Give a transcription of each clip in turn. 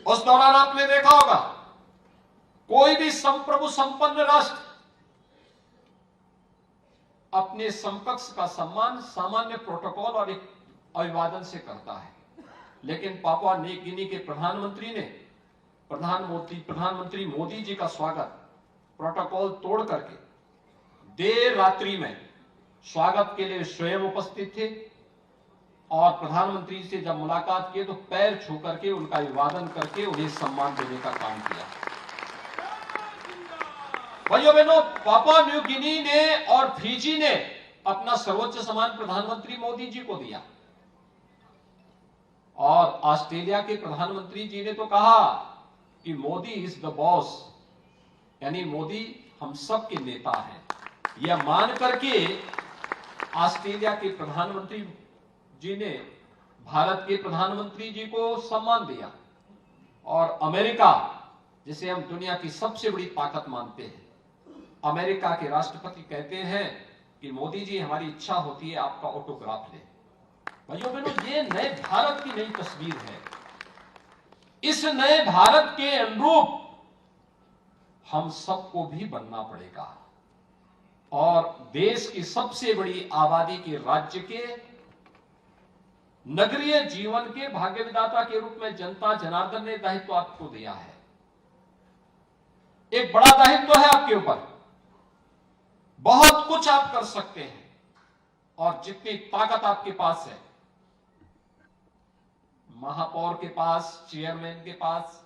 उस दौरान आपने देखा होगा कोई भी संप्रभु संपन्न राष्ट्र अपने समकक्ष का सम्मान सामान्य प्रोटोकॉल और एक अभिवादन से करता है, लेकिन पापुआ न्यू गिनी के प्रधानमंत्री ने प्रधानमंत्री मोदी जी का स्वागत प्रोटोकॉल तोड़ करके देर रात्रि में स्वागत के लिए स्वयं उपस्थित थे और प्रधानमंत्री से जब मुलाकात की तो पैर छू करके उनका अभिवादन करके उन्हें सम्मान देने का काम किया। भाइयों बहनों, पापुआ न्यू गिनी ने और फिजी ने अपना सर्वोच्च सम्मान प्रधानमंत्री मोदी जी को दिया और ऑस्ट्रेलिया के प्रधानमंत्री जी ने तो कहा कि मोदी इज द बॉस, यानी मोदी हम सब के नेता हैं। यह मान करके ऑस्ट्रेलिया के प्रधानमंत्री जी ने भारत के प्रधानमंत्री जी को सम्मान दिया और अमेरिका, जिसे हम दुनिया की सबसे बड़ी ताकत मानते हैं, अमेरिका के राष्ट्रपति कहते हैं कि मोदी जी हमारी इच्छा होती है आपका ऑटोग्राफ ले। भाइयों बहनों, ये नए भारत की नई तस्वीर है। इस नए भारत के अनुरूप हम सबको भी बनना पड़ेगा और देश की सबसे बड़ी आबादी के राज्य के नगरीय जीवन के भाग्य विधाता के रूप में जनता जनार्दन ने दायित्व आपको दिया है। एक बड़ा दायित्व है आपके ऊपर, बहुत कुछ आप कर सकते हैं और जितनी ताकत आपके पास है, महापौर के पास, चेयरमैन के पास,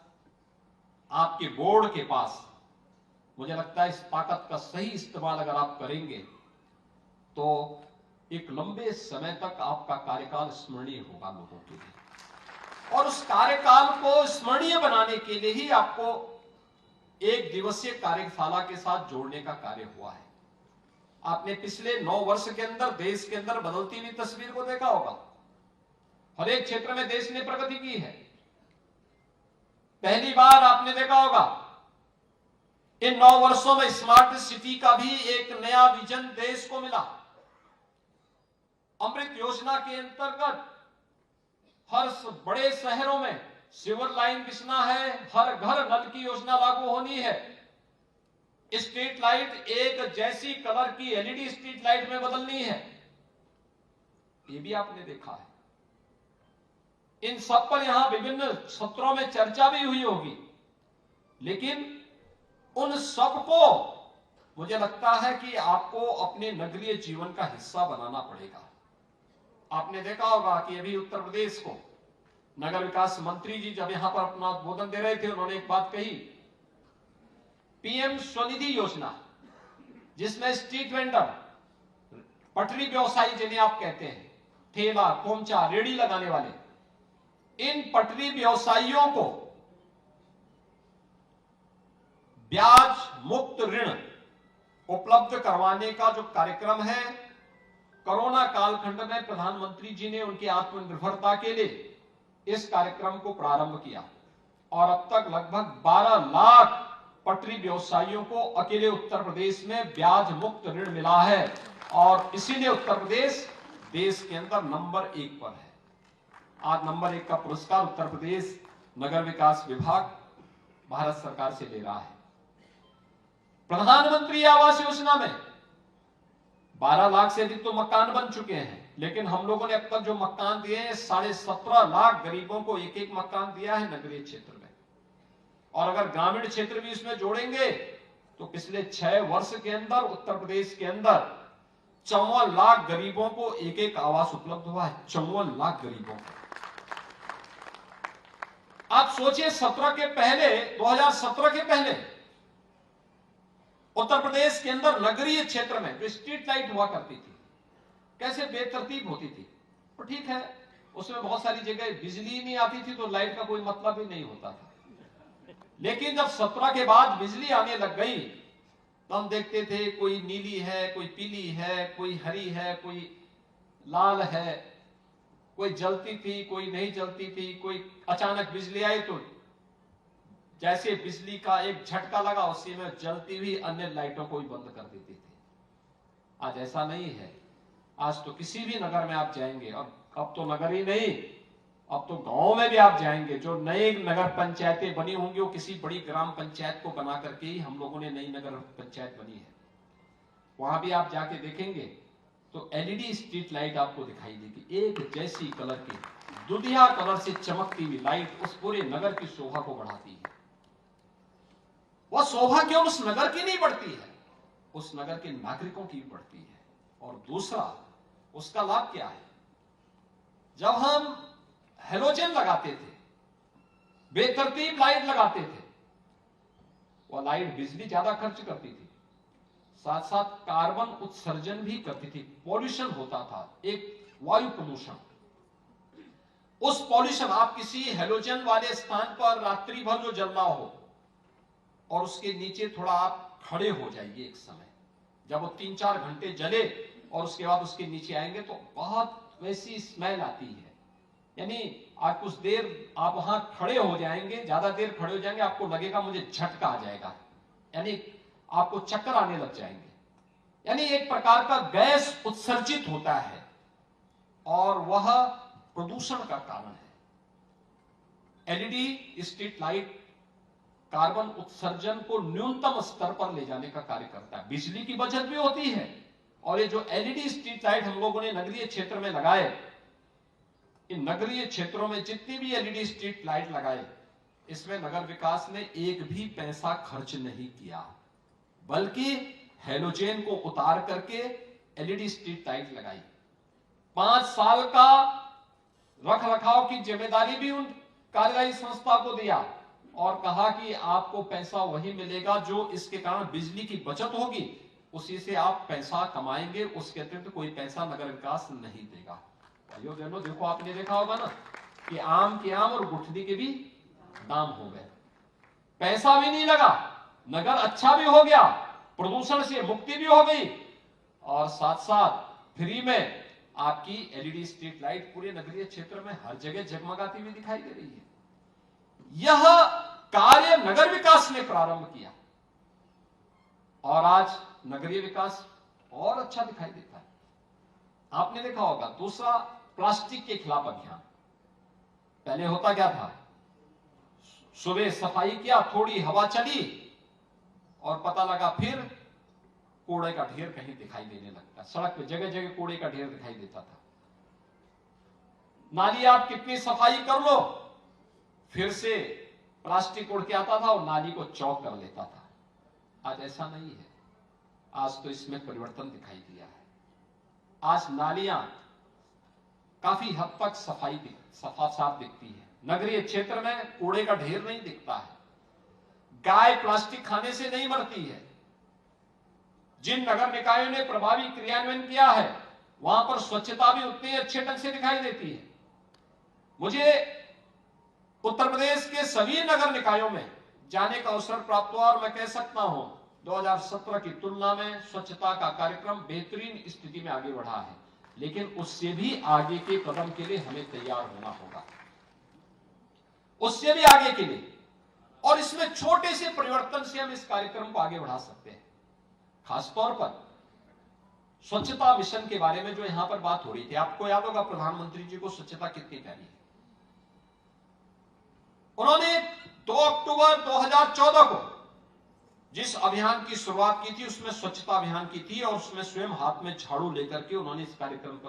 आपके बोर्ड के पास, मुझे लगता है इस ताकत का सही इस्तेमाल अगर आप करेंगे तो एक लंबे समय तक आपका कार्यकाल स्मरणीय होगा लोगों के लिए। और उस कार्यकाल को स्मरणीय बनाने के लिए ही आपको एक दिवसीय कार्यशाला के साथ जोड़ने का कार्य हुआ है। आपने पिछले 9 वर्ष के अंदर देश के अंदर बदलती हुई तस्वीर को देखा होगा। हर एक क्षेत्र में देश ने प्रगति की है। पहली बार आपने देखा होगा इन 9 वर्षों में स्मार्ट सिटी का भी एक नया विजन देश को मिला। अमृत योजना के अंतर्गत हर बड़े शहरों में सीवर लाइन बिछना है, हर घर नल की योजना लागू होनी है, स्ट्रीट लाइट एक जैसी कलर की एलईडी स्ट्रीट लाइट में बदलनी है, ये भी आपने देखा है। इन सब पर यहां विभिन्न सत्रों में चर्चा भी हुई होगी, लेकिन उन सबको मुझे लगता है कि आपको अपने नगरीय जीवन का हिस्सा बनाना पड़ेगा। आपने देखा होगा कि अभी उत्तर प्रदेश को नगर विकास मंत्री जी जब यहां पर अपना उद्बोधन दे रहे थे, उन्होंने एक बात कही, पीएम स्वनिधि योजना, जिसमें स्ट्रीट वेंडर, पटरी व्यवसायी जिन्हें आप कहते हैं, ठेला, कोमचा, रेड़ी लगाने वाले, इन पटरी व्यवसायियों को ब्याज मुक्त ऋण उपलब्ध करवाने का जो कार्यक्रम है, कोरोना कालखंड में प्रधानमंत्री जी ने उनकी आत्मनिर्भरता के लिए इस कार्यक्रम को प्रारंभ किया और अब तक लगभग 12 लाख पटरी व्यवसायियों को अकेले उत्तर प्रदेश में ब्याज मुक्त ऋण मिला है और इसीलिए उत्तर प्रदेश देश के अंदर नंबर 1 पर है। आज नंबर 1 का पुरस्कार उत्तर प्रदेश नगर विकास विभाग भारत सरकार से ले रहा है। प्रधानमंत्री आवास योजना में 12 लाख से अधिक तो मकान बन चुके हैं, लेकिन हम लोगों ने अब तक जो मकान दिए हैं 17.5 लाख गरीबों को एक एक मकान दिया है नगरीय क्षेत्र में। और अगर ग्रामीण क्षेत्र भी इसमें जोड़ेंगे तो पिछले 6 वर्ष के अंदर उत्तर प्रदेश के अंदर 54 लाख गरीबों को एक एक आवास उपलब्ध हुआ है। 54 लाख गरीबों को। आप सोचिए 2017 के पहले उत्तर प्रदेश के अंदर नगरीय क्षेत्र में जो स्ट्रीट लाइट हुआ करती थी कैसे बेतरतीब होती थी। तो ठीक है, उसमें बहुत सारी जगह बिजली नहीं आती थी तो लाइट का कोई मतलब ही नहीं होता था। लेकिन जब 17 के बाद बिजली आने लग गई तो हम देखते थे कोई नीली है, कोई पीली है, कोई हरी है, कोई लाल है, कोई जलती थी, कोई नहीं जलती थी, कोई अचानक बिजली आई तो जैसे बिजली का एक झटका लगा उसी में जलती हुई अन्य लाइटों को भी बंद कर देती थी। आज ऐसा नहीं है। आज तो किसी भी नगर में आप जाएंगे, और अब तो नगर ही नहीं, अब तो गांव में भी आप जाएंगे, जो नए नगर पंचायतें बनी होंगी वो किसी बड़ी ग्राम पंचायत को बना करके ही हम लोगों ने नई नगर पंचायत बनी है। वहां भी आप जाके देखेंगे तो एलईडी स्ट्रीट लाइट आपको दिखाई देगी, एक जैसी कलर की दुधिया कलर से चमकती हुई लाइट उस पूरे नगर की शोभा को बढ़ाती है। वह शोभा केवल उस नगर की नहीं बढ़ती है, उस नगर के नागरिकों की भी बढ़ती है। और दूसरा, उसका लाभ क्या है? जब हम हेलोजन लगाते थे, बेतरतीब लाइट लगाते थे, वह लाइट बिजली ज्यादा खर्च करती थी, साथ साथ कार्बन उत्सर्जन भी करती थी, पॉल्यूशन होता था, एक वायु प्रदूषण। उस पॉल्यूशन, आप किसी हेलोजन वाले स्थान पर रात्रि भर जो जल रहा हो और उसके नीचे थोड़ा आप खड़े हो जाइए एक समय, जब वो 3-4 घंटे जले और उसके बाद उसके नीचे आएंगे तो बहुत वैसी स्मेल आती है। यानी आप कुछ देर आप वहां खड़े हो जाएंगे, ज्यादा देर खड़े हो जाएंगे, आपको लगेगा मुझे झटका आ जाएगा, यानी आपको चक्कर आने लग जाएंगे। यानी एक प्रकार का गैस उत्सर्जित होता है और वह प्रदूषण का कारण है। एलईडी स्ट्रीट लाइट कार्बन उत्सर्जन को न्यूनतम स्तर पर ले जाने का कार्य करता है, बिजली की बचत भी होती है। और ये जो एलईडी स्ट्रीट लाइट हम लोगों ने नगरीय क्षेत्र में लगाए, इन नगरीय क्षेत्रों में जितनी भी एलईडी स्ट्रीट लाइट लगाए, इसमें नगर विकास ने एक भी पैसा खर्च नहीं किया, बल्कि हेलोजन को उतार करके एलईडी स्ट्रीट लाइट लगाई। 5 साल का रख रखाव की जिम्मेदारी भी उन कार्यदायी संस्था को दिया और कहा कि आपको पैसा वही मिलेगा जो इसके कारण बिजली की बचत होगी, उसी से आप पैसा कमाएंगे, उसके अतिरिक्त कोई पैसा नगर विकास नहीं देगा। भाइयों बहनों, देखो आपने देखा होगा ना कि आम के आम और गुठली के भी दाम हो गए, पैसा भी नहीं लगा, नगर अच्छा भी हो गया, प्रदूषण से मुक्ति भी हो गई और साथ साथ फ्री में आपकी एलईडी स्ट्रीट लाइट पूरे नगरीय क्षेत्र में हर जगह जगमगाती हुई दिखाई दे रही है। यह कार्य नगर विकास ने प्रारंभ किया और आज नगरीय विकास और अच्छा दिखाई देता है। आपने देखा होगा, दूसरा, प्लास्टिक के खिलाफ अभियान। पहले होता क्या था, सुबह सफाई किया, थोड़ी हवा चली और पता लगा फिर कूड़े का ढेर कहीं दिखाई देने लगता, सड़क पे जगह जगह कूड़े का ढेर दिखाई देता था। नाली आप कितनी सफाई कर लो, फिर से प्लास्टिक उड़ के आता था और नाली को चौक कर लेता था। आज ऐसा नहीं है, आज तो इसमें परिवर्तन दिखाई दिया है। आज नालियां काफी हद तक साफ दिखती है, नगरीय क्षेत्र में कूड़े का ढेर नहीं दिखता है, गाय प्लास्टिक खाने से नहीं मरती है। जिन नगर निकायों ने प्रभावी क्रियान्वयन किया है, वहां पर स्वच्छता भी उतनी अच्छे ढंग से दिखाई देती है। मुझे उत्तर प्रदेश के सभी नगर निकायों में जाने का अवसर प्राप्त हुआ और मैं कह सकता हूं 2017 की तुलना में स्वच्छता का कार्यक्रम बेहतरीन स्थिति में आगे बढ़ा है, लेकिन उससे भी आगे के कदम के लिए हमें तैयार होना होगा, उससे भी आगे के लिए। और इसमें छोटे से परिवर्तन से हम इस कार्यक्रम को आगे बढ़ा सकते हैं। खासतौर पर स्वच्छता मिशन के बारे में जो यहां पर बात हो रही थी, आपको याद होगा प्रधानमंत्री जी को स्वच्छता कितनी प्यारी है। उन्होंने 2 अक्टूबर 2014 को जिस अभियान की शुरुआत की थी, उसमें स्वच्छता अभियान की थी और उसमें स्वयं हाथ में झाड़ू लेकर के उन्होंने इस कार्यक्रम